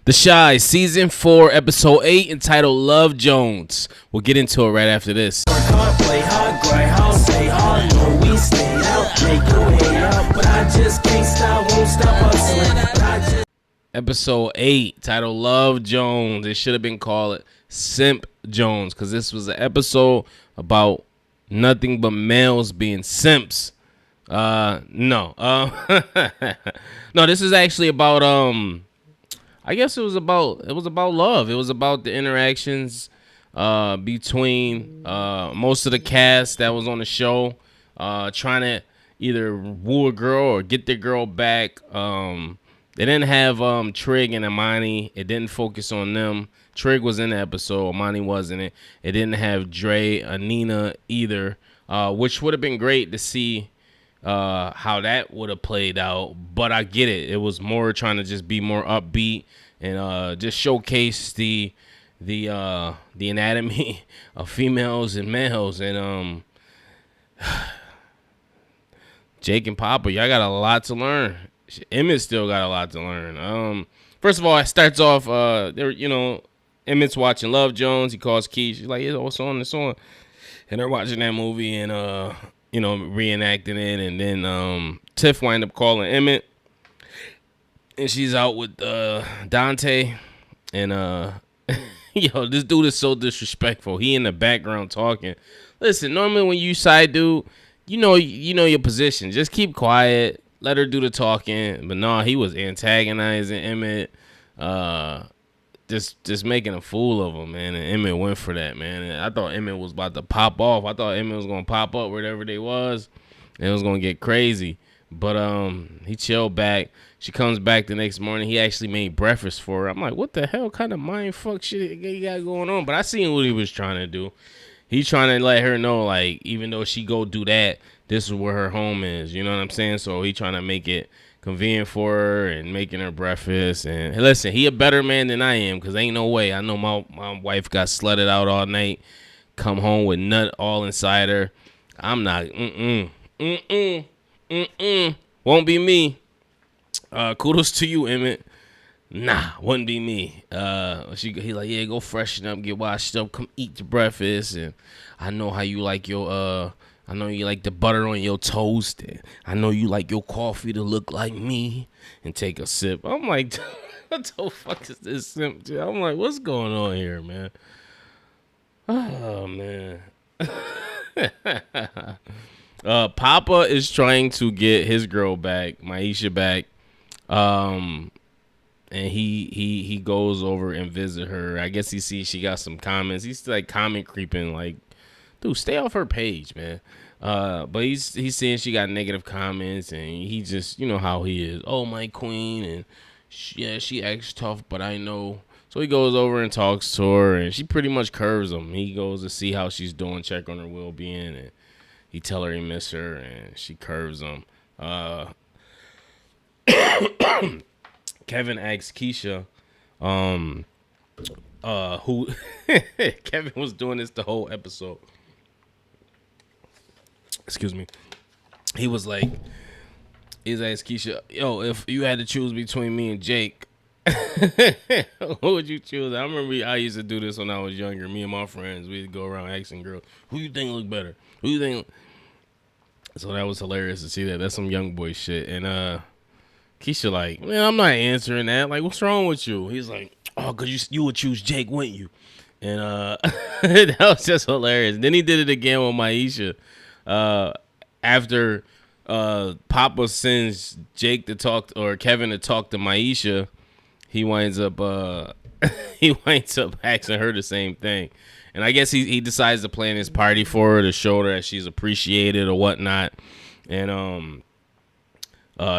The Shy, Season 4, Episode 8, entitled Love Jones. We'll get into it right after this. Episode 8, titled Love Jones. It should have been called Simp Jones, because this was an episode about nothing but males being simps. No. No, this is actually about, I guess it was about love. It was about the interactions between most of the cast that was on the show, trying to either woo a girl or get their girl back. They didn't have Trig and Imani. It didn't focus on them. Trig was in the episode. Imani wasn't it. It didn't have Dre, Anina either, which would have been great to see how that would have played out. But I get it. It was more trying to just be more upbeat and just showcase the anatomy of females and males. And Jake and Papa, y'all got a lot to learn. Emmett still got a lot to learn. First of all, it starts off, Emmett's watching Love Jones. He calls Keisha. He's like, it's on, it's on. And they're watching that movie and, reenacting it. And then Tiff wind up calling Emmett. And she's out with Dante. And, this dude is so disrespectful. He in the background talking. Listen, normally when you side dude, you know your position. Just keep quiet. Let her do the talking. But no, he was antagonizing Emmett. Just making a fool of him, man. And Emmett went for that, man. And I thought Emmett was about to pop off. I thought Emmett was going to pop up wherever they was. And it was going to get crazy. But he chilled back. She comes back the next morning. He actually made breakfast for her. I'm like, what the hell kind of mind fuck shit you got going on? But I seen what he was trying to do. He's trying to let her know, like, even though she go do that, this is where her home is. You know what I'm saying? So he trying to make it convenient for her and making her breakfast. And hey, listen, he a better man than I am, because ain't no way. I know my wife got slutted out all night, come home with nut all inside her. I'm not. Won't be me. Kudos to you, Emmett. Nah, wouldn't be me. He like, yeah, go freshen up, get washed up, come eat your breakfast. And I know how you like your I know you like the butter on your toast. And I know you like your coffee to look like me. And take a sip. I'm like, what the fuck is this simp? I'm like, what's going on here, man? Oh man. Papa is trying to get his girl back, Maisha back. And he goes over and visit her. I guess he sees she got some comments. He's like comment creeping, like, dude, stay off her page, man. But he's seeing she got negative comments, and he just, you know how he is. Oh, my queen, and she acts tough, but I know. So he goes over and talks to her, and she pretty much curves him. He goes to see how she's doing, check on her well-being, and he tell her he miss her, and she curves him. Kevin asks Keisha, who Kevin was doing this the whole episode. Excuse me. He's asked Keisha, yo, if you had to choose between me and Jake, what would you choose? I remember I used to do this when I was younger. Me and my friends, we'd go around asking girls, who you think look better? Who you think? So that was hilarious to see that. That's some young boy shit. And Keisha like, man, I'm not answering that. Like, what's wrong with you? He's like, oh, because you would choose Jake, wouldn't you? And that was just hilarious. Then he did it again with Maisha. After Papa sends Jake to talk, or Kevin to talk to Maisha, he winds up asking her the same thing. And I guess he decides to plan his party for her to show her that she's appreciated or whatnot. And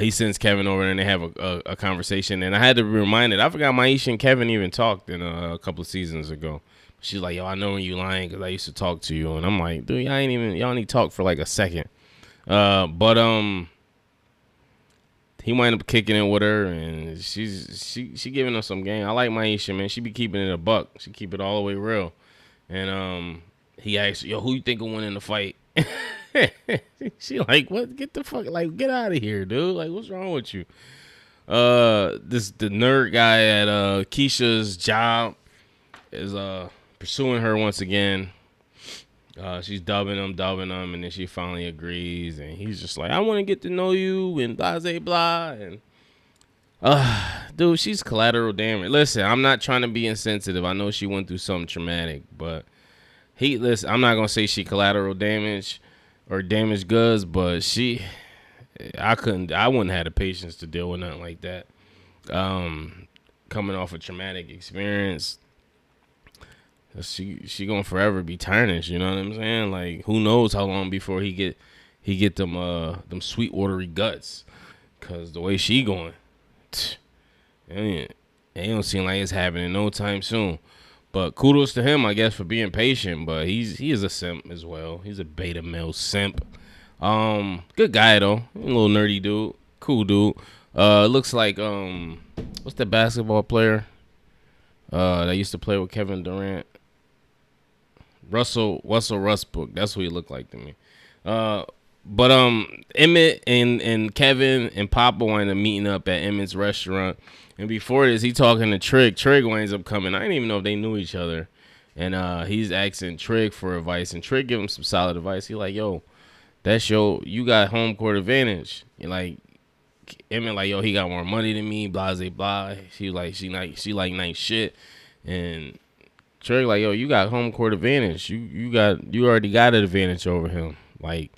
he sends Kevin over and they have a conversation. And I had to be reminded, I forgot Maisha and Kevin even talked in a couple of seasons ago. She's like, yo, I know when you lying because I used to talk to you. And I'm like, dude, y'all only talk for like a second. But he wind up kicking it with her, and she giving us some game. I like Maisha, man. She be keeping it a buck. She keep it all the way real. And he asked, yo, who you think will win in the fight? She like, what? Get the fuck, like, get out of here, dude. Like, what's wrong with you? The nerd guy at Keisha's job is pursuing her once again. She's dubbing him, and then she finally agrees, and he's just like, I want to get to know you, and blah, blah, blah, and dude, she's collateral damage. Listen, I'm not trying to be insensitive. I know she went through something traumatic, but I'm not gonna say she collateral damage or damaged goods, but I wouldn't have the patience to deal with nothing like that. Coming off a traumatic experience, she gonna forever be tarnished. You know what I'm saying? Like, who knows how long before he get them sweet watery guts? Cause the way she going, it don't seem like it's happening no time soon. But kudos to him, I guess, for being patient. But he is a simp as well. He's a beta male simp. Good guy though. A little nerdy dude. Cool dude. Looks like what's the basketball player? That used to play with Kevin Durant. Russell Westbrook. That's what he looked like to me. But Emmett and Kevin and Papa wind up meeting up at Emmett's restaurant. And before this, he talking to Trig. Trig winds up coming. I didn't even know if they knew each other. And he's asking Trig for advice. And Trig give him some solid advice. He like, yo, you got home court advantage. And like, Emmett like, yo, he got more money than me, blah, blah, blah. She like nice shit. And Trig like, yo, you got home court advantage. You already got an advantage over him. Like,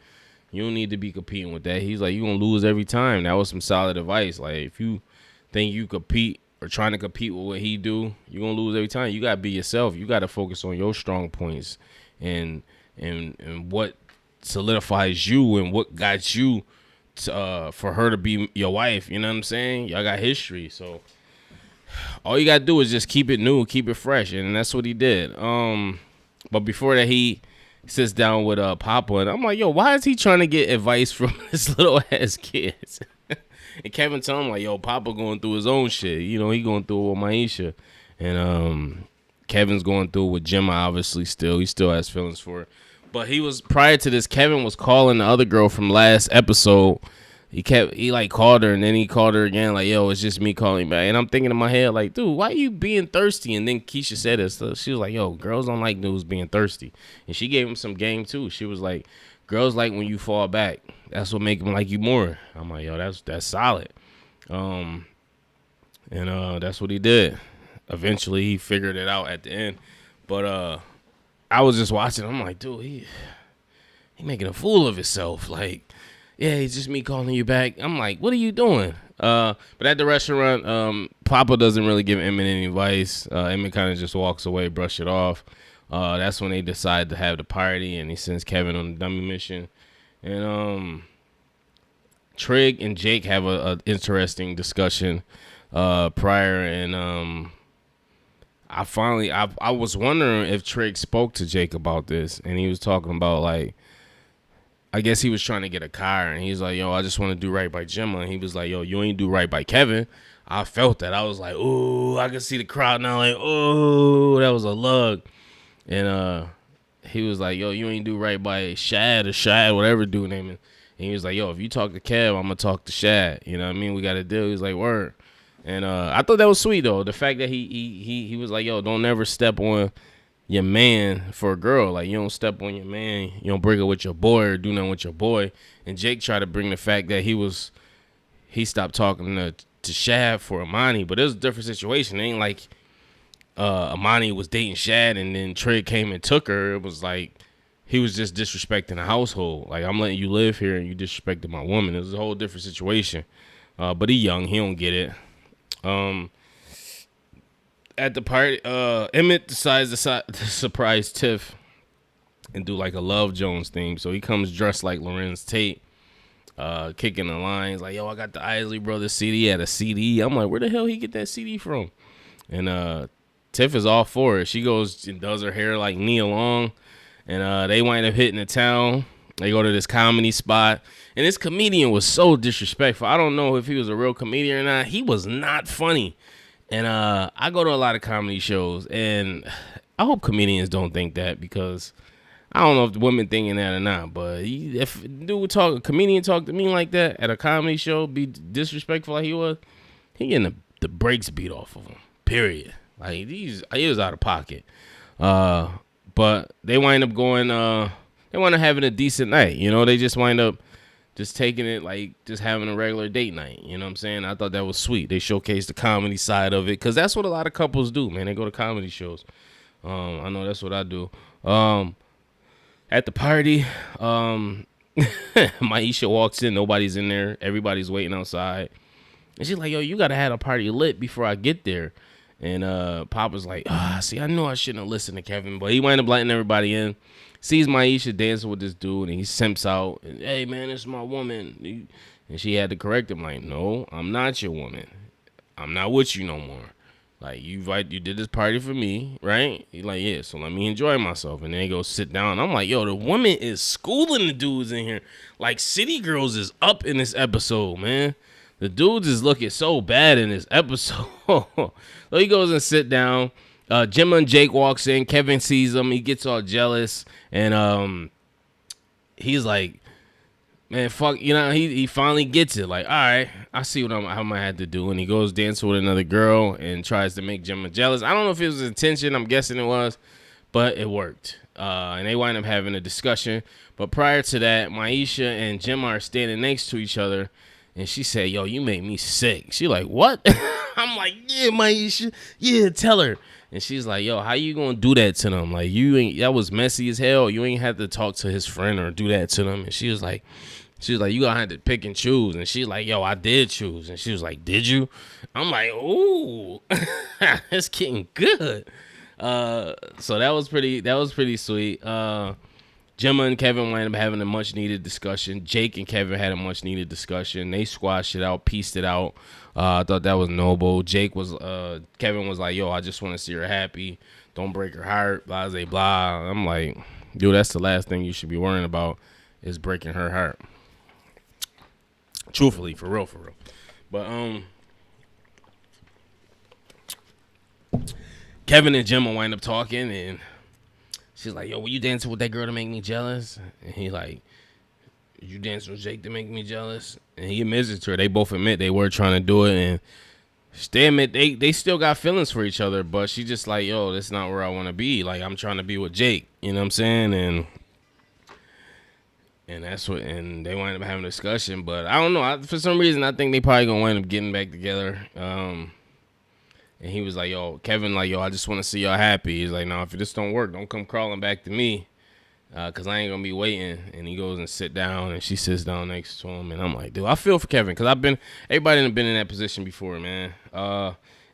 you don't need to be competing with that. He's like, you gonna lose every time. That was some solid advice. Like, if you think you compete or trying to compete with what he do, you gonna lose every time. You gotta be yourself. You gotta focus on your strong points and what solidifies you and what got you to, for her to be your wife. You know what I'm saying? Y'all got history, so all you gotta do is just keep it new, keep it fresh, and that's what he did. But before that, he sits down with Papa, and I'm like, yo, why is he trying to get advice from this little ass kids? And Kevin tell him like, yo, Papa going through his own shit. You know, he going through it with Maisha, and Kevin's going through it with Gemma. Obviously, he still has feelings for her. But prior to this, Kevin was calling the other girl from last episode. He like called her, and then he called her again, like, yo, it's just me calling back. And I'm thinking in my head, like, dude, why you being thirsty? And then Keisha said this. So she was like, yo, girls don't like dudes being thirsty. And she gave him some game too. She was like, girls like when you fall back. That's what make them like you more. I'm like, yo, that's solid. And that's what he did. Eventually, he figured it out at the end. But I was just watching. I'm like, dude, he making a fool of himself. Like, yeah, it's just me calling you back. I'm like, what are you doing? But at the restaurant, Papa doesn't really give Emmett any advice. Emmett kind of just walks away, brush it off. That's when they decide to have the party, and he sends Kevin on the dummy mission. And Trig and Jake have a interesting discussion prior, and I was wondering if Trig spoke to Jake about this, and he was talking about, like, I guess he was trying to get a car, and he's like, yo, I just want to do right by Gemma. And he was like, yo, you ain't do right by Kevin. I felt that. I was like, ooh, I can see the crowd now, like, ooh, that was a lug. And he was like, yo, you ain't do right by Shad, whatever dude name is. And he was like, yo, if you talk to Kev, I'm going to talk to Shad. You know what I mean? We got a deal. He was like, word. And I thought that was sweet, though. The fact that he was like, yo, don't never step on your man for a girl. Like, you don't step on your man. You don't bring it with your boy or do nothing with your boy. And Jake tried to bring the fact that he stopped talking to Shad for Amani. But it was a different situation. It ain't like Amani was dating Shad and then Trig came and took her. It was like he was just disrespecting the household. Like, I'm letting you live here and you disrespected my woman. It was a whole different situation. But he young. He don't get it. At the party, Emmett decides to surprise Tiff and do like a Love Jones theme. So he comes dressed like Lorenz Tate, kicking the lines like, yo, I got the Isley Brothers CD. He had a CD. I'm like, where the hell he get that CD from? And Tiff is all for it. She goes and does her hair like Nia Long. And they wind up hitting the town. They go to this comedy spot. And this comedian was so disrespectful. I don't know if he was a real comedian or not. He was not funny. And I go to a lot of comedy shows, and I hope comedians don't think that, because I don't know if the women thinking that or not. But if a comedian talk to me like that at a comedy show, be disrespectful like he was, he getting the brakes beat off of him. Period. Like he was out of pocket. But they wind up going. They wind up having a decent night. You know, they just wind up just taking it like just having a regular date night. You know what I'm saying? I thought that was sweet. They showcased the comedy side of it because that's what a lot of couples do, man. They go to comedy shows. I know that's what I do. At the party, Maisha walks in. Nobody's in there. Everybody's waiting outside. And she's like, yo, you got to have a party lit before I get there. And Papa's like, see, I knew I shouldn't have listened to Kevin. But he wound up letting everybody in. Sees Maisha dancing with this dude, and he simps out. And, hey, man, this is my woman. And she had to correct him, like, no, I'm not your woman. I'm not with you no more. Like, you did this party for me, right? He's like, yeah, so let me enjoy myself. And then he goes sit down. I'm like, yo, the woman is schooling the dudes in here. Like, City Girls is up in this episode, man. The dudes is looking so bad in this episode. So he goes and sit down. Gemma and Jake walks in. Kevin sees him. He gets all jealous. And he's like, man, fuck, you know, he finally gets it. Like, all right, I see what I might have to do. And he goes dancing with another girl and tries to make Gemma jealous. I don't know if it was his intention. I'm guessing it was. But it worked. And they wind up having a discussion. But prior to that, Maisha and Gemma are standing next to each other. And she said, yo, you make me sick. She like, what? I'm like, yeah, Maisha. Yeah, tell her. And she's like, yo, how you gonna do that to them? Like, that was messy as hell. You ain't have to talk to his friend or do that to them. And she was like, you gonna have to pick and choose. And she's like, yo, I did choose. And she was like, did you? I'm like, ooh, it's getting good. So that was pretty sweet. Gemma and Kevin wound up having a much needed discussion. Jake and Kevin had a much needed discussion. They squashed it out, pieced it out. I thought that was noble. Kevin was like, yo, I just want to see her happy. Don't break her heart, blah, blah, blah. I'm like, dude, that's the last thing you should be worrying about is breaking her heart. Truthfully, for real. But, Kevin and Gemma wind up talking, and she's like, yo, were you dancing with that girl to make me jealous? And he like, you dancing with Jake to make me jealous? And he admits it to her. They both admit they were trying to do it, and they admit they still got feelings for each other, but she just like, yo, that's not where I want to be. Like, I'm trying to be with Jake. You know what I'm saying? And that's what, and they wind up having a discussion. But I don't know. For some reason, I think they probably going to wind up getting back together. And he was like, yo, Kevin, like, yo, I just want to see y'all happy. He's like, no, if this don't work, don't come crawling back to me. Because I ain't going to be waiting. And he goes and sit down, and she sits down next to him. And I'm like, dude, I feel for Kevin. Because everybody done been in that position before, man.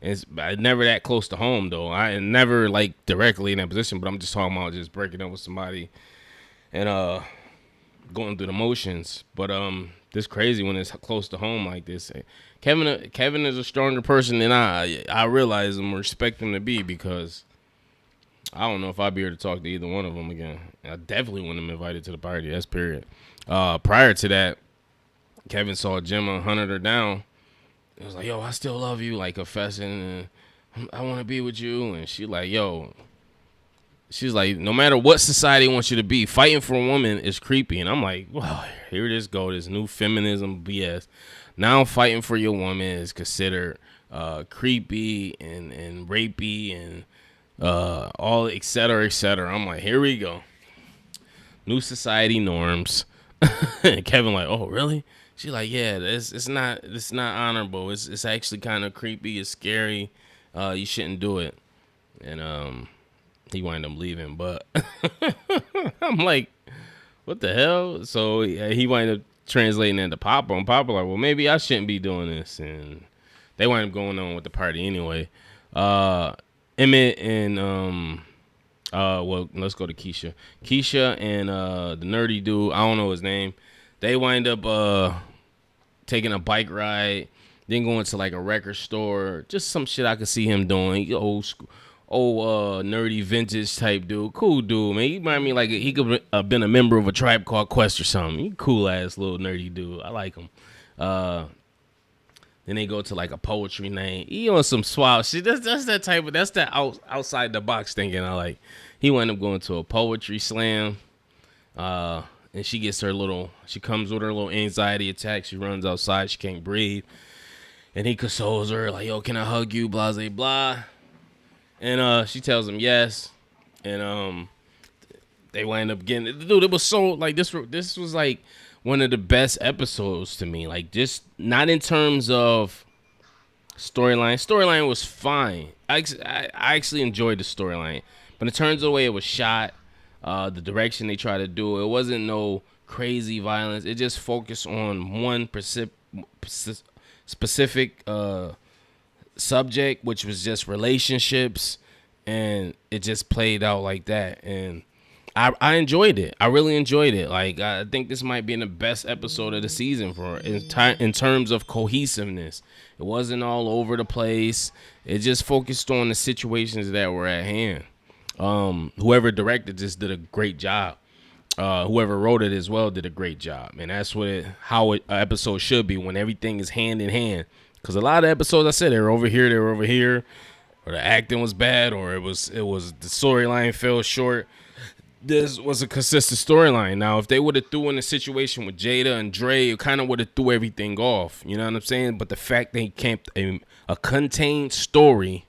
It's never that close to home, though. I never, like, directly in that position. But I'm just talking about just breaking up with somebody and going through the motions. But this crazy when it's close to home like this. Kevin is a stronger person than I realize and respect him to be, because I don't know if I'd be here to talk to either one of them again. I definitely wouldn't have invited to the party. That's period. Prior to that, Kevin saw Gemma, hunted her down. It was like, yo, I still love you, like confessing, and I want to be with you. And she's like, no matter what society wants you to be, fighting for a woman is creepy. And I'm like, well, here this go, this new feminism BS. Now fighting for your woman is considered creepy and rapey and all et cetera, et cetera. I'm like, here we go. New society norms. And Kevin like, oh, really? She's like, yeah, it's not honorable. It's actually kind of creepy. It's scary. You shouldn't do it. And he wound up leaving, but I'm like, what the hell? So he wound up translating into Papa, and Papa like, well, maybe I shouldn't be doing this, and they wind up going on with the party anyway. Emmett and well, let's go to Keisha. Keisha and the nerdy dude, I don't know his name. They wind up taking a bike ride, then going to like a record store, just some shit I could see him doing. Old school. Nerdy vintage type dude. Cool dude, man. He remind me like he could have been a member of a Tribe Called Quest or something. He cool ass little nerdy dude. I like him. Then they go to like a poetry night. He on some suave shit. That's that type of, that's that outside the box thinking I like. He wound up going to a poetry slam. And she comes with her little anxiety attack. She runs outside. She can't breathe. And he consoles her like, yo, can I hug you? Blah, blah, blah. And she tells him yes. And they wind up getting it. Dude, it was so like this was like one of the best episodes to me. Like, just not in terms of storyline was fine. I actually enjoyed the storyline, but in terms of the way it was shot, the direction they tried to do, it wasn't no crazy violence. It just focused on one specific subject, which was just relationships, and it just played out like that. And I enjoyed it. I really enjoyed it. Like, I think this might be the best episode of the season for in terms of cohesiveness. It wasn't all over the place. It just focused on the situations that were at hand. Whoever directed this did a great job. Whoever wrote it as well did a great job. And that's how an episode should be, when everything is hand in hand. Because a lot of episodes, I said, they were over here, or the acting was bad, or it was the storyline fell short. This was a consistent storyline. Now, if they would have threw in a situation with Jada and Dre, it kind of would have threw everything off. You know what I'm saying? But the fact they kept a contained story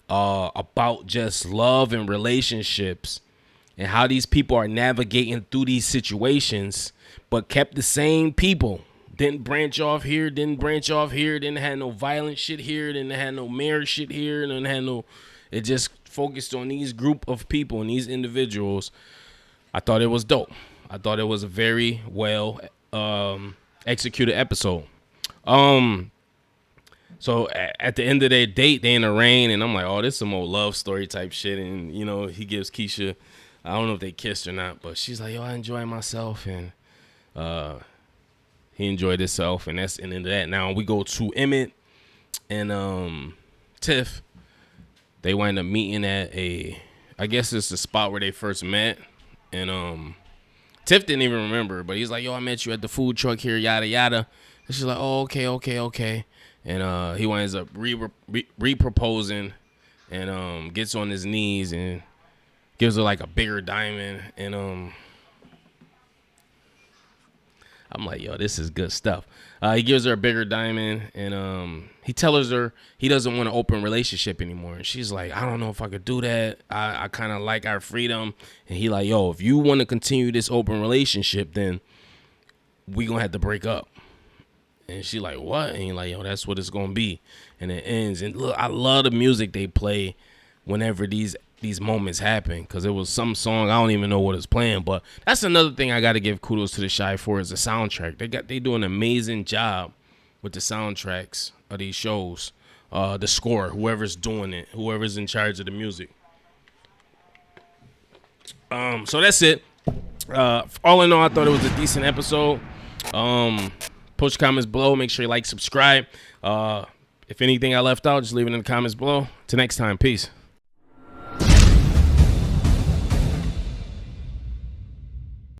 about just love and relationships and how these people are navigating through these situations, but kept the same people. Didn't branch off here, didn't have no violent shit here, didn't have no marriage shit here, it just focused on these group of people and these individuals. I thought it was dope. I thought it was a very well executed episode. So at the end of their date, they in the rain, and I'm like, oh, this is some old love story type shit. And, you know, he gives Keisha, I don't know if they kissed or not, but she's like, yo, I enjoy myself. And he enjoyed himself, and that's the end of that. Now we go to Emmett and Tiff. They wind up meeting at I guess it's the spot where they first met. And Tiff didn't even remember, but he's like, yo, I met you at the food truck here, yada, yada. And she's like, oh, okay. And he winds up re-proposing and gets on his knees and gives her like a bigger diamond. And I'm like, yo, this is good stuff. He gives her a bigger diamond, and he tells her he doesn't want an open relationship anymore. And she's like, I don't know if I could do that. I kind of like our freedom. And he like, yo, if you want to continue this open relationship, then we gonna have to break up. And she like, what? And he like, yo, that's what it's gonna be. And it ends. And look, I love the music they play whenever these moments happen, because it was some song, I don't even know what it's playing. But that's another thing I got to give kudos to the Shy for, is the soundtrack. They do an amazing job with the soundtracks of these shows. The score, whoever's doing it, whoever's in charge of the music. So that's it. All in all, I thought it was a decent episode. Post comments below. Make sure you like, subscribe. If anything I left out, just leave it in the comments below. Till next time, peace.